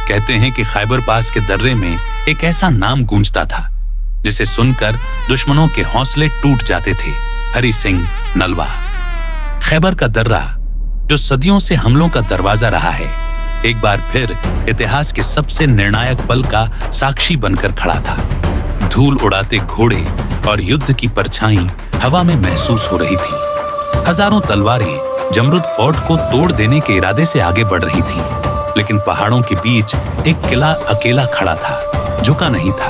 कहते हैं कि खैबर पास के दर्रे में एक ऐसा नाम गूंजता था जिसे सुनकर दुश्मनों के हौसले टूट जाते थे। हरि सिंह नलवा। खैबर का दर्रा जो सदियों से हमलों का दरवाजा रहा है, एक बार फिर इतिहास के सबसे निर्णायक पल का साक्षी बनकर खड़ा था। धूल उड़ाते घोड़े और युद्ध की परछाई हवा में महसूस हो रही थी। हजारों तलवारें जमरुद फोर्ट को तोड़ देने के इरादे से आगे बढ़ रही थीं, लेकिन पहाड़ों के बीच एक किला अकेला खड़ा था, झुका नहीं था।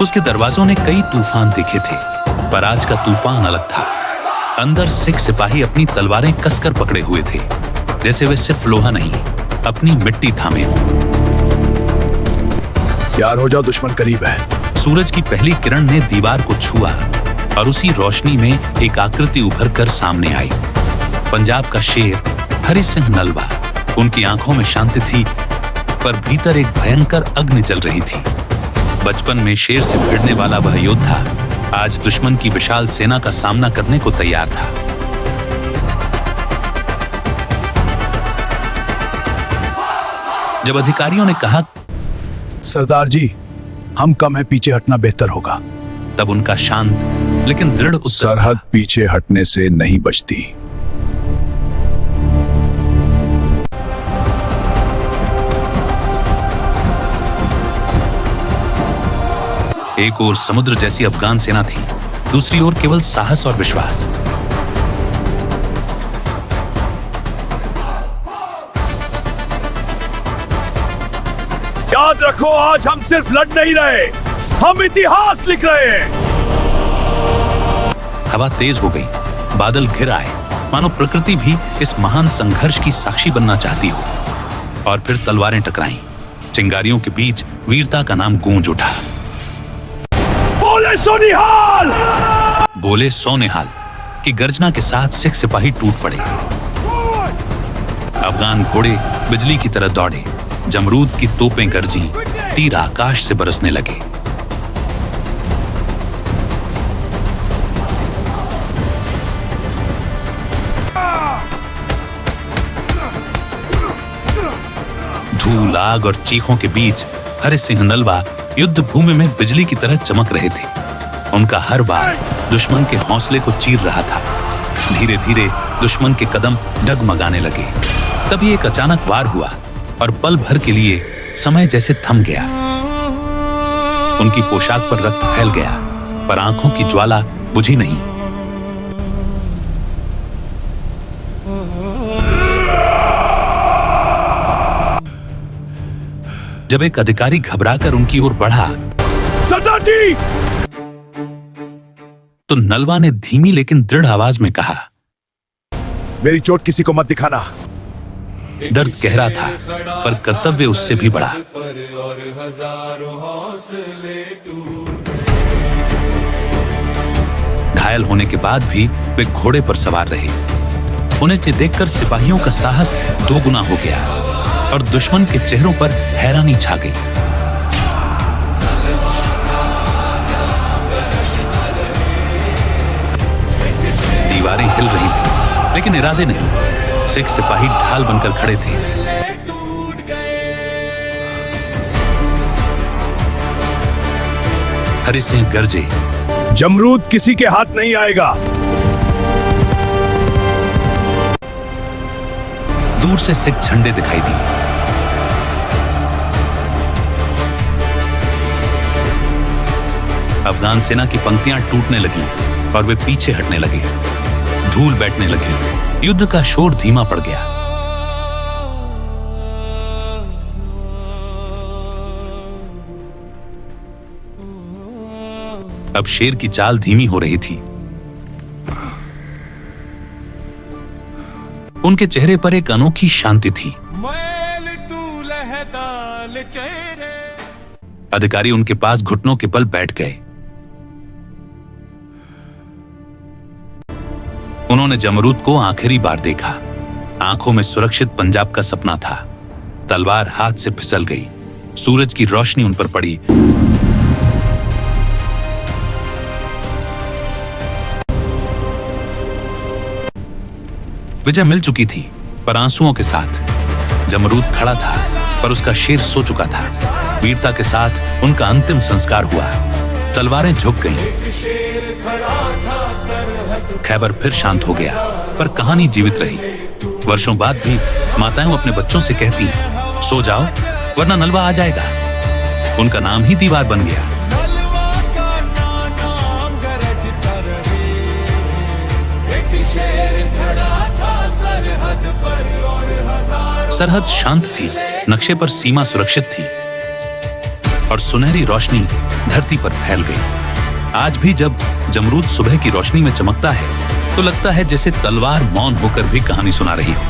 उसके दरवाजों ने कई तूफान देखे थे, पर आज का तूफान अलग था। अंदर सिख सिपाही अपनी तलवारें कसकर पकड़े हुए थे, जैसे वे सिर्फ लोहा नहीं, अपनी मिट्टी थामे हो। तैयार हो जाओ, दुश्मन करीब है। सूरज की पहली किरण ने दीवार को छुआ और उसी रोशनी में एक आकृति उभर कर सामने आई। पंजाब का शेर हरि सिंह नलवा। उनकी आंखों में शांति थी, पर भीतर एक भयंकर अग्नि जल रही थी। बचपन में शेर से भिड़ने वाला वह योद्धा आज दुश्मन की विशाल सेना का सामना करने को तैयार था। जब अधिकारियों ने कहा, सरदार जी, हम कम है, पीछे हटना बेहतर होगा, तब उनका शांत लेकिन दृढ़ उत्तर, सरहद पीछे हटने से नहीं बचती। एक ओर समुद्र जैसी अफगान सेना थी, दूसरी ओर केवल साहस और विश्वास। याद रखो, आज हम सिर्फ लड़ नहीं रहे, हम इतिहास लिख रहे हैं। हवा तेज हो गई, बादल घिर आए, मानो प्रकृति भी इस महान संघर्ष की साक्षी बनना चाहती हो। और फिर तलवारें टकराईं, चिंगारियों के बीच वीरता का नाम गूंज उठा। बोले सोनिहाल! बोले सोनिहाल की गर्जना के साथ सिख सिपाही टूट पड़े। अफगान घोड़े बिजली की तरह दौड़े, जमरूद की तोपें गरजी, तीर आकाश से बरसने लगे। धूल, आग और चीखों के बीच हरि सिंह नलवा युद्ध भूमि में बिजली की तरह चमक रहे थे। उनका हर वार दुश्मन के हौसले को चीर रहा था। धीरे धीरे दुश्मन के कदम डगमगाने लगे। तभी एक अचानक वार हुआ और पल भर के लिए समय जैसे थम गया। उनकी पोशाक पर रक्त फैल गया, पर आंखों की ज्वाला बुझी नहीं। जब एक अधिकारी घबराकर उनकी ओर बढ़ा, सरदार जी, तो नलवा ने धीमी लेकिन दृढ़ आवाज में कहा, मेरी चोट किसी को मत दिखाना। दर्द गहरा था, पर कर्तव्य उससे भी बड़ा। घायल होने के बाद भी वे घोड़े पर सवार रहे। उन्हें देखकर सिपाहियों का साहस दोगुना हो गया और दुश्मन के चेहरों पर हैरानी छा गई। दीवारें हिल रही थी, लेकिन इरादे नहीं। सिख सिपाही ढाल बनकर खड़े थे। हरि सिंह गरजे, जमरूद किसी के हाथ नहीं आएगा। दूर से सिख झंडे दिखाई दिए। अफगान सेना की पंक्तियां टूटने लगी और वे पीछे हटने लगे। धूल बैठने लगी, युद्ध का शोर धीमा पड़ गया। अब शेर की चाल धीमी हो रही थी। उनके चेहरे पर एक अनोखी शांति थी। अधिकारी उनके पास घुटनों के बल बैठ गए। उन्होंने जमरूद को आखिरी बार देखा। आंखों में सुरक्षित पंजाब का सपना था। तलवार हाथ से फिसल गई। सूरज की रोशनी उन पर पड़ी। विजय मिल चुकी थी, पर आंसुओं के साथ। जमरूद खड़ा था, पर उसका शेर सो चुका था। वीरता के साथ उनका अंतिम संस्कार हुआ। तलवारें झुक गईं। खैबर फिर शांत हो गया, पर कहानी जीवित रही। वर्षों बाद भी माताएं अपने बच्चों से कहती, सो जाओ वरना नलवा आ जाएगा। उनका नाम ही दीवार बन गया। सरहद शांत थी, नक्शे पर सीमा सुरक्षित थी और सुनहरी रोशनी धरती पर फैल गई। आज भी जब जमरूद सुबह की रोशनी में चमकता है तो लगता है जैसे तलवार मौन होकर भी कहानी सुना रही हो।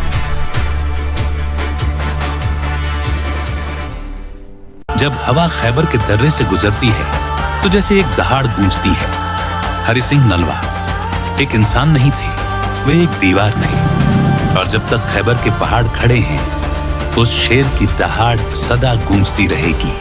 जब हवा खैबर के दर्रे से गुजरती है तो जैसे एक दहाड़ गूंजती है। हरि सिंह नलवा एक इंसान नहीं थे, वे एक दीवार थे। और जब तक खैबर के पहाड़ खड़े हैं, उस शेर की दहाड़ सदा गूंजती रहेगी।